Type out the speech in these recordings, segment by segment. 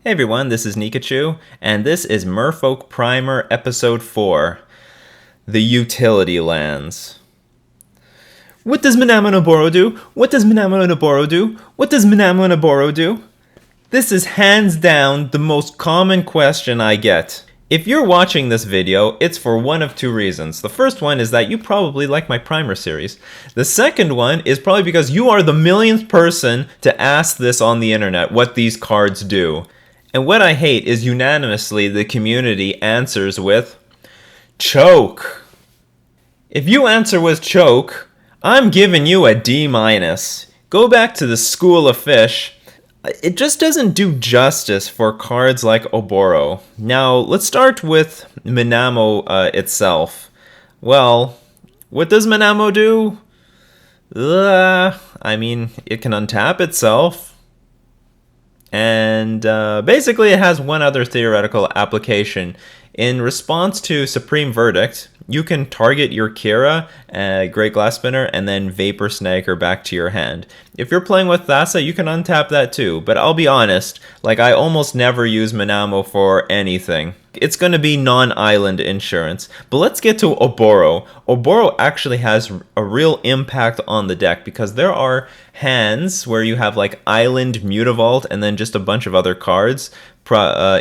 Hey everyone, this is Nikachu, and this is Merfolk Primer Episode 4, The Utility Lands. What does Manamo Noboro do? What does Manamo Noboro do? What does Manamo Noboro do? This is hands down the most common question I get. If you're watching this video, it's for one of two reasons. The first one is that you probably like my primer series. The second one is probably because you are the millionth person to ask this on the internet, what these cards do. And what I hate is unanimously the community answers with choke. If you answer with choke, I'm giving you a D-. Go back to the school of fish. It just doesn't do justice for cards like Oboro. Now, let's start with Manamo itself. Well, what does Manamo do? It can untap itself. And basically it has one other theoretical application. In response to Supreme Verdict, you can target your Kira, Great Glass Spinner, and then Vapor Snag her back to your hand. If you're playing with Thassa, you can untap that too. But I'll be honest, I almost never use Manamo for anything. It's going to be non-island insurance. But let's get to Oboro. Oboro actually has a real impact on the deck because there are hands where you have Island, Muta Vault, and then just a bunch of other cards,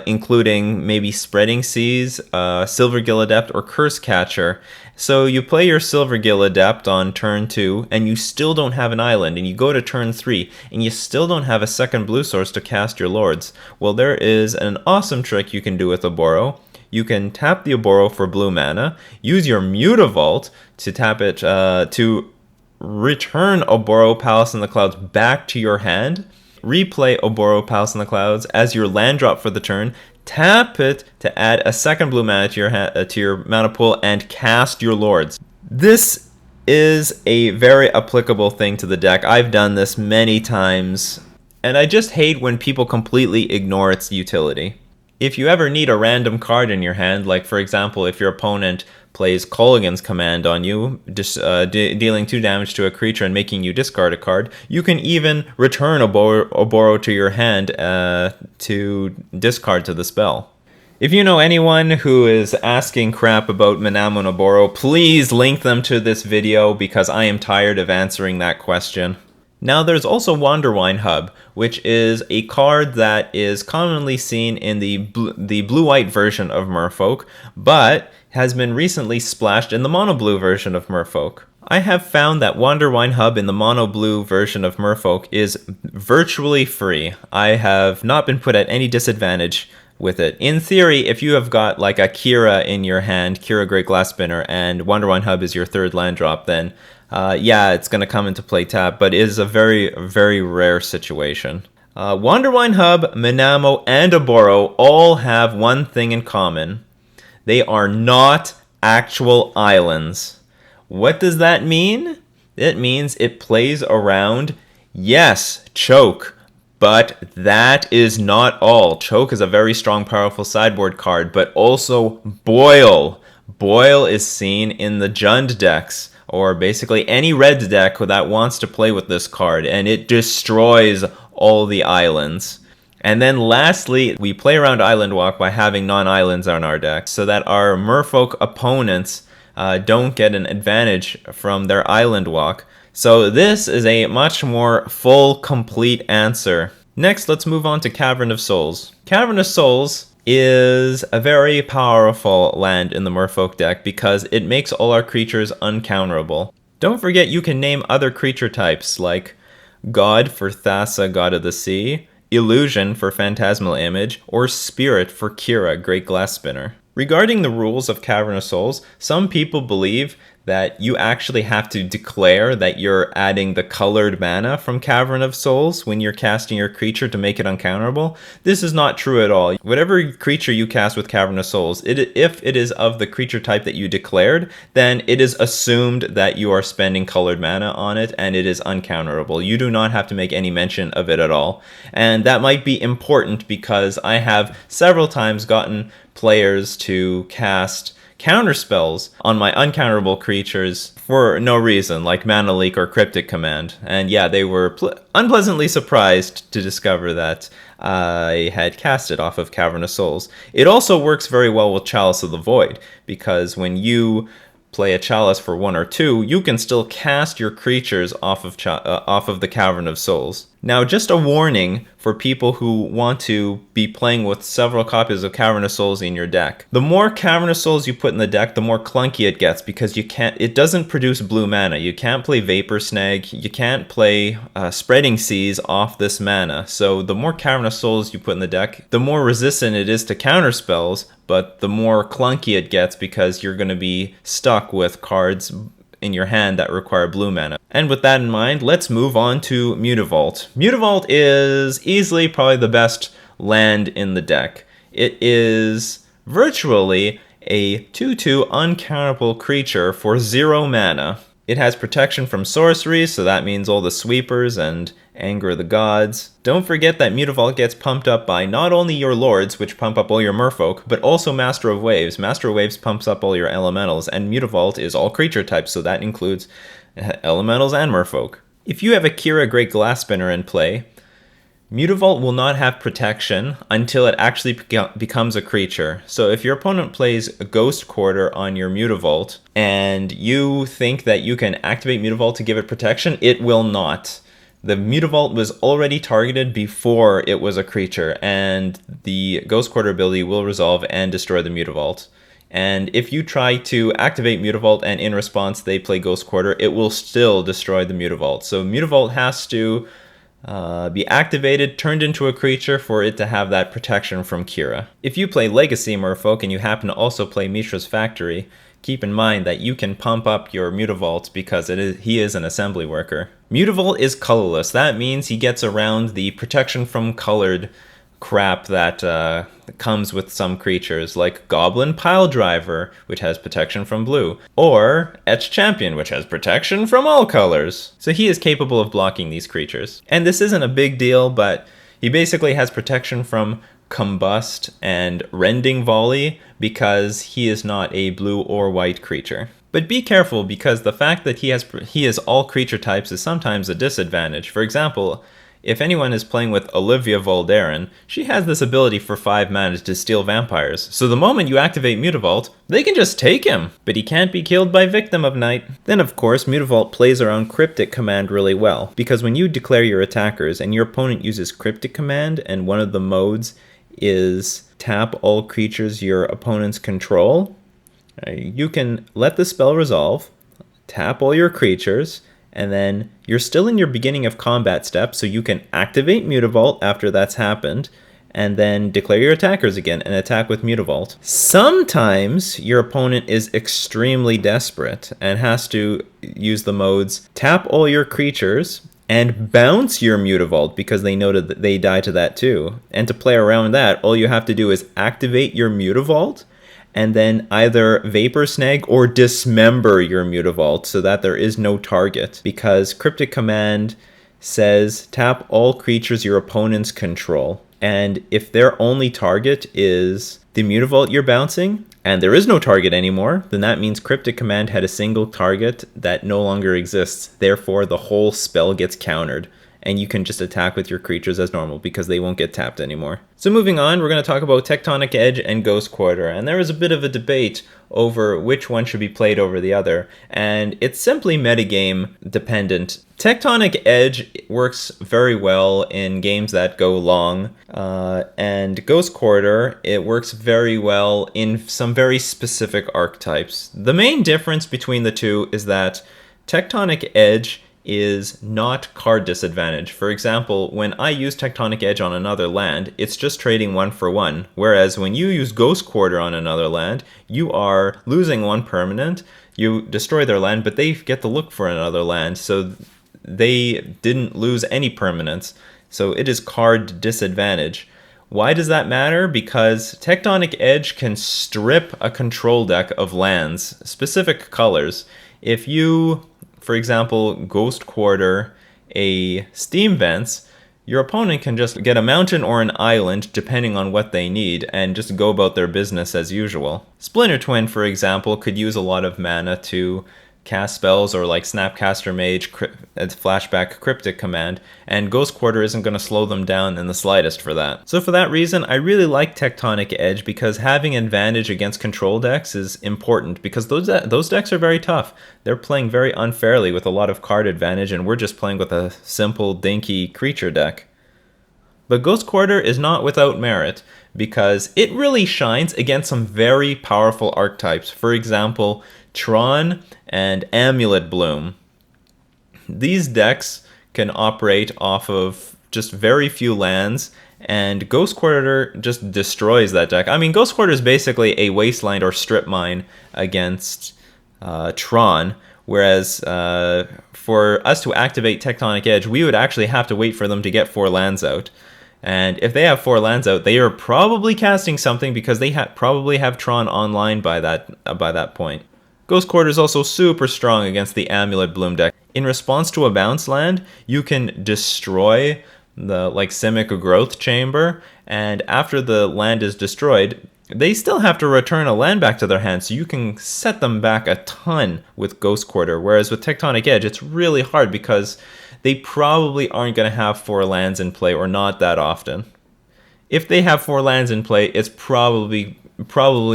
including maybe Spreading Seas, Silvergill Adept, or Curse Catcher. So you play your Silvergill Adept on turn 2, and you still don't have an island, and you go to turn 3, and you still don't have a second blue source to cast your lords. Well, there is an awesome trick you can do with Oboro. You can tap the Oboro for blue mana, use your Muta Vault to tap it to return Oboro Palace in the Clouds back to your hand, replay Oboro Palace in the Clouds as your land drop for the turn, tap it to add a second blue mana to your mana pool, and cast your lords. This is a very applicable thing to the deck. I've done this many times, and I just hate when people completely ignore its utility. If you ever need a random card in your hand, for example, if your opponent plays Kolaghan's Command on you, dealing 2 damage to a creature and making you discard a card, you can even return Oboro to your hand to discard to the spell. If you know anyone who is asking crap about Manamo and Oboro, please link them to this video because I am tired of answering that question. Now there's also Wanderwine Hub, which is a card that is commonly seen in the blue-white version of Merfolk, but has been recently splashed in the mono-blue version of Merfolk. I have found that Wanderwine Hub in the mono-blue version of Merfolk is virtually free. I have not been put at any disadvantage with it. In theory, if you have got a Kira in your hand, Kira Great Glass Spinner, and Wanderwine Hub is your third land drop, then it's going to come into play tap, but it is a very, very rare situation. Wanderwine Hub, Manamo, and Oboro all have one thing in common. They are not actual islands. What does that mean? It means it plays around, yes, Choke, but that is not all. Choke is a very strong, powerful sideboard card, but also Boil. Boil is seen in the Jund decks, or basically any red deck that wants to play with this card, and it destroys all the islands. And then lastly, we play around Island Walk by having non-islands on our deck so that our Merfolk opponents don't get an advantage from their Island Walk. So this is a much more full, complete answer. Next, let's move on to Cavern of Souls. Cavern of Souls is a very powerful land in the Merfolk deck because it makes all our creatures uncounterable. Don't forget you can name other creature types like God for Thassa, God of the Sea, Illusion for Phantasmal Image, or Spirit for Kira, Great Glass Spinner. Regarding the rules of Cavern of Souls, some people believe that you actually have to declare that you're adding the colored mana from Cavern of Souls when you're casting your creature to make it uncounterable. This is not true at all. Whatever creature you cast with Cavern of Souls, if it is of the creature type that you declared, then it is assumed that you are spending colored mana on it and it is uncounterable. You do not have to make any mention of it at all. And that might be important because I have several times gotten players to cast counterspells on my uncounterable creatures for no reason, like Mana Leak or Cryptic Command. And yeah, they were unpleasantly surprised to discover that I had cast it off of Cavern of Souls. It also works very well with Chalice of the Void, because when you play a Chalice for 1 or 2, you can still cast your creatures off of the Cavern of Souls. Now, just a warning for people who want to be playing with several copies of Cavern of Souls in your deck. The more Cavern of Souls you put in the deck, the more clunky it gets, because it doesn't produce blue mana. You can't play Vapor Snag, you can't play Spreading Seas off this mana. So the more Cavern of Souls you put in the deck, the more resistant it is to counter spells, but the more clunky it gets because you're going to be stuck with cards in your hand that require blue mana. And with that in mind, let's move on to Muta Vault. Muta Vault is easily probably the best land in the deck. It is virtually a 2/2 uncountable creature for 0 mana. It has protection from sorcery, so that means all the sweepers and Anger the Gods. Don't forget that Muta Vault gets pumped up by not only your lords, which pump up all your merfolk, but also Master of Waves. Master of Waves pumps up all your elementals, and Muta Vault is all creature types, so that includes elementals and merfolk. If you have a Kira Great Glass Spinner in play, Muta Vault will not have protection until it actually becomes a creature. So if your opponent plays a Ghost Quarter on your Muta Vault, and you think that you can activate Muta Vault to give it protection, it will not. The Muta Vault was already targeted before it was a creature, and the Ghost Quarter ability will resolve and destroy the Muta Vault. And if you try to activate Muta Vault and in response they play Ghost Quarter, it will still destroy the Muta Vault. So Muta Vault has to be activated, turned into a creature for it to have that protection from Kira. If you play Legacy Merfolk and you happen to also play Mishra's Factory, keep in mind that you can pump up your Muta Vault because he is an assembly worker. Muta Vault is colorless. That means he gets around the protection from colored crap that comes with some creatures, like Goblin Piledriver, which has protection from blue, or Etched Champion, which has protection from all colors. So he is capable of blocking these creatures. And this isn't a big deal, but he basically has protection from Combust and Rending Volley because he is not a blue or white creature. But be careful, because the fact that he is all creature types is sometimes a disadvantage. For example, if anyone is playing with Olivia Voldaren, she has this ability for 5 mana to steal vampires. So the moment you activate Muta Vault, they can just take him, but he can't be killed by Victim of Night. Then of course, Muta Vault plays around Cryptic Command really well, because when you declare your attackers and your opponent uses Cryptic Command and one of the modes is tap all creatures your opponents control, you can let the spell resolve, tap all your creatures, and then you're still in your beginning of combat step, so you can activate Muta Vault after that's happened, and then declare your attackers again and attack with Muta Vault. Sometimes your opponent is extremely desperate and has to use the modes tap all your creatures and bounce your Muta Vault because they know that they die to that too. And to play around that, all you have to do is activate your Muta Vault and then either Vapor Snag or dismember your Muta Vault so that there is no target, because Cryptic Command says tap all creatures your opponents control. And if their only target is the Muta Vault you're bouncing, and there is no target anymore, then that means Cryptic Command had a single target that no longer exists. Therefore, the whole spell gets countered, and you can just attack with your creatures as normal because they won't get tapped anymore. So moving on, we're going to talk about Tectonic Edge and Ghost Quarter, and there is a bit of a debate over which one should be played over the other, and it's simply metagame dependent. Tectonic Edge works very well in games that go long, and Ghost Quarter, it works very well in some very specific archetypes. The main difference between the two is that Tectonic Edge is not card disadvantage. For example, when I use Tectonic Edge on another land, it's just trading 1 for 1. Whereas when you use Ghost Quarter on another land, you are losing 1 permanent, you destroy their land, but they get to look for another land, so they didn't lose any permanents. So it is card disadvantage. Why does that matter? Because Tectonic Edge can strip a control deck of lands, specific colors. If you, for example, Ghost Quarter a Steam Vents, Your opponent can just get a mountain or an island, depending on what they need, and just go about their business as usual. Splinter Twin, for example, could use a lot of mana to cast spells, or like Snapcaster Mage, Flashback Cryptic Command, and Ghost Quarter isn't going to slow them down in the slightest for that. So for that reason, I really like Tectonic Edge, because having advantage against control decks is important, because those decks are very tough. They're playing very unfairly with a lot of card advantage, and we're just playing with a simple, dinky creature deck. But Ghost Quarter is not without merit, because it really shines against some very powerful archetypes. For example, Tron and Amulet Bloom. These decks can operate off of just very few lands, and Ghost Quarter just destroys that deck. I mean, Ghost Quarter is basically a Wasteland or Strip Mine against Tron, whereas for us to activate Tectonic Edge, we would actually have to wait for them to get 4 lands out. And if they have 4 lands out, they are probably casting something, because they probably have Tron online by that point. Ghost Quarter is also super strong against the Amulet Bloom deck. In response to a bounce land, you can destroy the Simic Growth Chamber, and after the land is destroyed, they still have to return a land back to their hand, so you can set them back a ton with Ghost Quarter, whereas with Tectonic Edge, it's really hard because they probably aren't going to have 4 lands in play, or not that often. If they have 4 lands in play, it's probably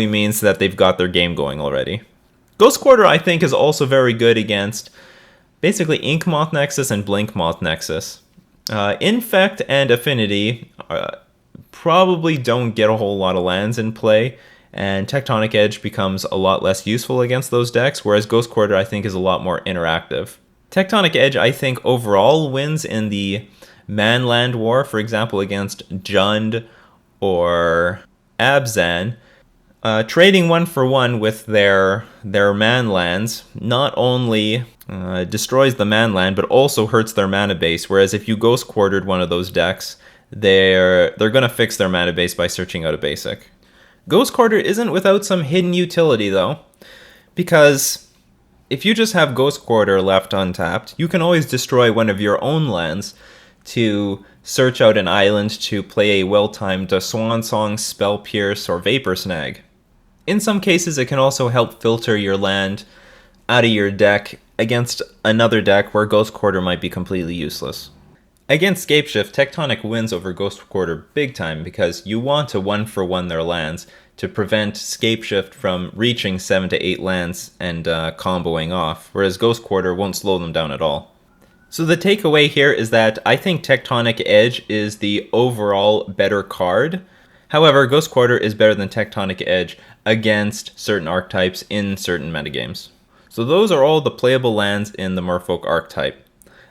means that they've got their game going already. Ghost Quarter, I think, is also very good against basically Ink Moth Nexus and Blink Moth Nexus. Infect and Affinity probably don't get a whole lot of lands in play, and Tectonic Edge becomes a lot less useful against those decks, whereas Ghost Quarter, I think, is a lot more interactive. Tectonic Edge, I think, overall wins in the Manland War, for example, against Jund or Abzan. Trading 1-for-1 with their manlands not only destroys the manland, but also hurts their mana base, whereas if you Ghost Quartered one of those decks, they're going to fix their mana base by searching out a basic. Ghost Quarter isn't without some hidden utility, though, because if you just have Ghost Quarter left untapped, you can always destroy one of your own lands to search out an island to play a well-timed Swan Song, Spell Pierce, or Vapor Snag. In some cases, it can also help filter your land out of your deck against another deck where Ghost Quarter might be completely useless. Against Scapeshift, Tectonic wins over Ghost Quarter big time, because you want to 1-for-1 their lands to prevent Scapeshift from reaching 7 to 8 lands and comboing off, whereas Ghost Quarter won't slow them down at all. So the takeaway here is that I think Tectonic Edge is the overall better card. However, Ghost Quarter is better than Tectonic Edge against certain archetypes in certain metagames. So those are all the playable lands in the Merfolk archetype.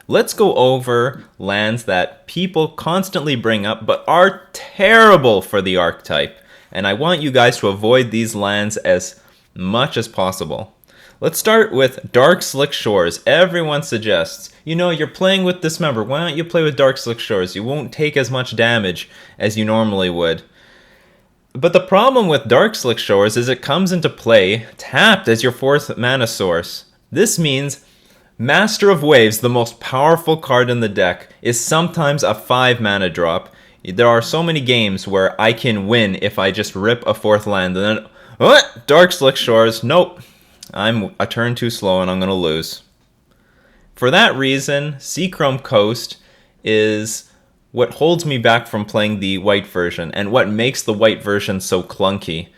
Let's go over lands that people constantly bring up but are terrible for the archetype. And I want you guys to avoid these lands as much as possible. Let's start with Dark Slick Shores. Everyone suggests, you're playing with Dismember. Why don't you play with Dark Slick Shores? You won't take as much damage as you normally would. But the problem with Dark Slick Shores is it comes into play tapped as your 4th mana source. This means Master of Waves, the most powerful card in the deck, is sometimes a 5 mana drop. There are so many games where I can win if I just rip a 4th land and then, what? Dark Slick Shores, nope. I'm a turn too slow and I'm going to lose. For that reason, Seachrome Coast is what holds me back from playing the white version, and what makes the white version so clunky.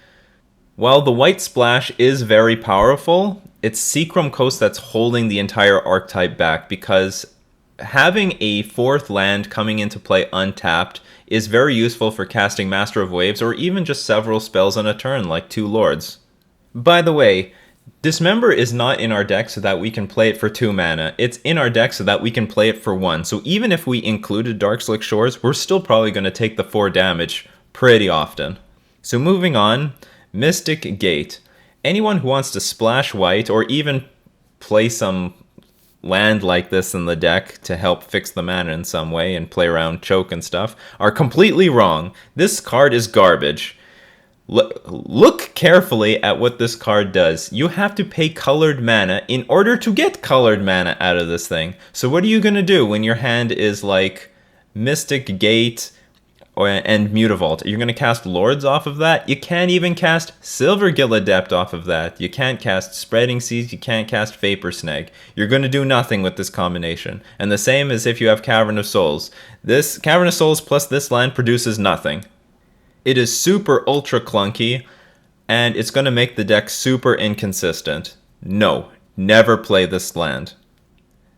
While the white splash is very powerful, it's Seachrome Coast that's holding the entire archetype back, because having a 4th land coming into play untapped is very useful for casting Master of Waves, or even just several spells on a turn, like 2 Lords. By the way, Dismember is not in our deck so that we can play it for 2 mana. It's in our deck so that we can play it for 1. So even if we included Dark Slick Shores, we're still probably going to take the 4 damage pretty often. So moving on, Mystic Gate. Anyone who wants to splash white, or even play some land like this in the deck to help fix the mana in some way and play around choke and stuff, are completely wrong. This card is garbage. Look carefully at what this card does. You have to pay colored mana in order to get colored mana out of this thing. So what are you going to do when your hand is like Mystic Gate, and Muta Vault. You're going to cast Lords off of that. You can't even cast Silvergill Adept off of that. You can't cast Spreading Seas. You can't cast Vapor Snag. You're going to do nothing with this combination. And the same as if you have Cavern of Souls. This Cavern of Souls plus this land produces nothing. It is super ultra clunky, and it's going to make the deck super inconsistent. No, never play this land.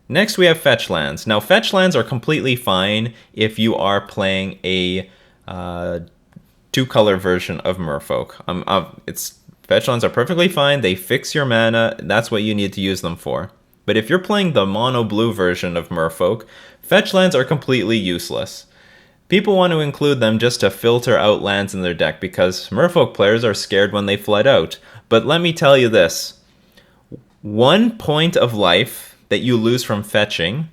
Next, we have Fetchlands. Now, Fetchlands are completely fine if you are playing a two-color version of Merfolk. Fetchlands are perfectly fine. They fix your mana. That's what you need to use them for. But if you're playing the mono-blue version of Merfolk, Fetchlands are completely useless. People want to include them just to filter out lands in their deck because Merfolk players are scared when they flood out. But let me tell you this. 1 point of life that you lose from fetching,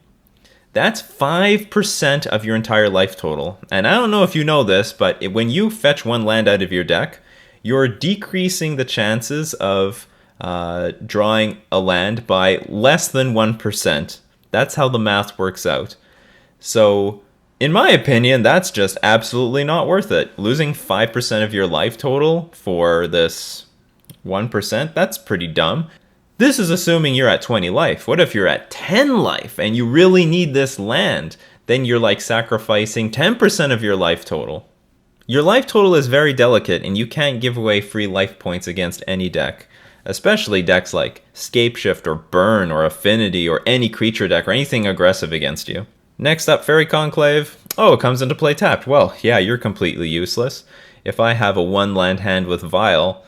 that's 5% of your entire life total. And I don't know if you know this, but when you fetch one land out of your deck, you're decreasing the chances of drawing a land by less than 1%. That's how the math works out. So, in my opinion, that's just absolutely not worth it. Losing 5% of your life total for this 1%, that's pretty dumb. This is assuming you're at 20 life. What if you're at 10 life and you really need this land? Then you're like sacrificing 10% of your life total. Your life total is very delicate and you can't give away free life points against any deck. Especially decks like Scapeshift or Burn or Affinity or any creature deck or anything aggressive against you. Next up, Fairy Conclave. Oh, it comes into play tapped. Well, yeah, you're completely useless. If I have a 1-land hand with Vial,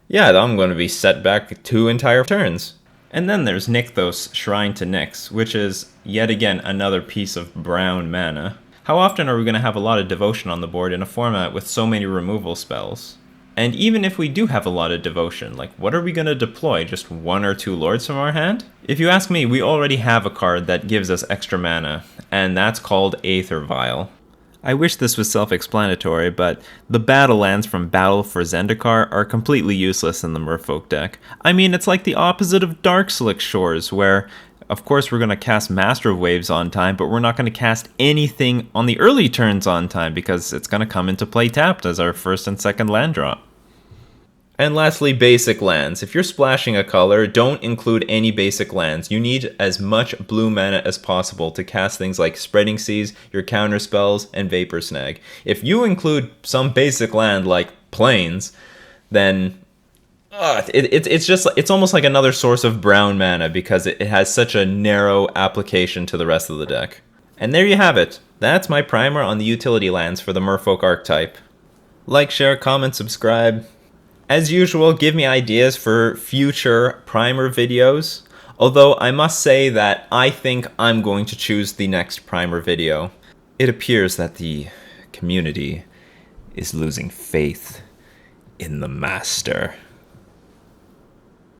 yeah, I'm going to be set back 2 entire turns. And then there's Nykthos, Shrine to Nyx, which is yet again another piece of brown mana. How often are we going to have a lot of devotion on the board in a format with so many removal spells? And even if we do have a lot of devotion, like what are we going to deploy? Just 1 or 2 lords from our hand? If you ask me, we already have a card that gives us extra mana, and that's called Aether Vial. I wish this was self-explanatory, but the battle lands from Battle for Zendikar are completely useless in the Merfolk deck. I mean, it's like the opposite of Darkslick Shores, where, of course, we're going to cast Master of Waves on time, but we're not going to cast anything on the early turns on time, because it's going to come into play tapped as our first and second land drop. And lastly, basic lands. If you're splashing a color, don't include any basic lands. You need as much blue mana as possible to cast things like Spreading Seas, your counter spells, and Vapor Snag. If you include some basic land like Plains, then it's almost like another source of brown mana because it has such a narrow application to the rest of the deck. And there you have it. That's my primer on the utility lands for the Merfolk archetype. Like, share, comment, subscribe. As usual, give me ideas for future primer videos, although I must say that I think I'm going to choose the next primer video. It appears that the community is losing faith in the master.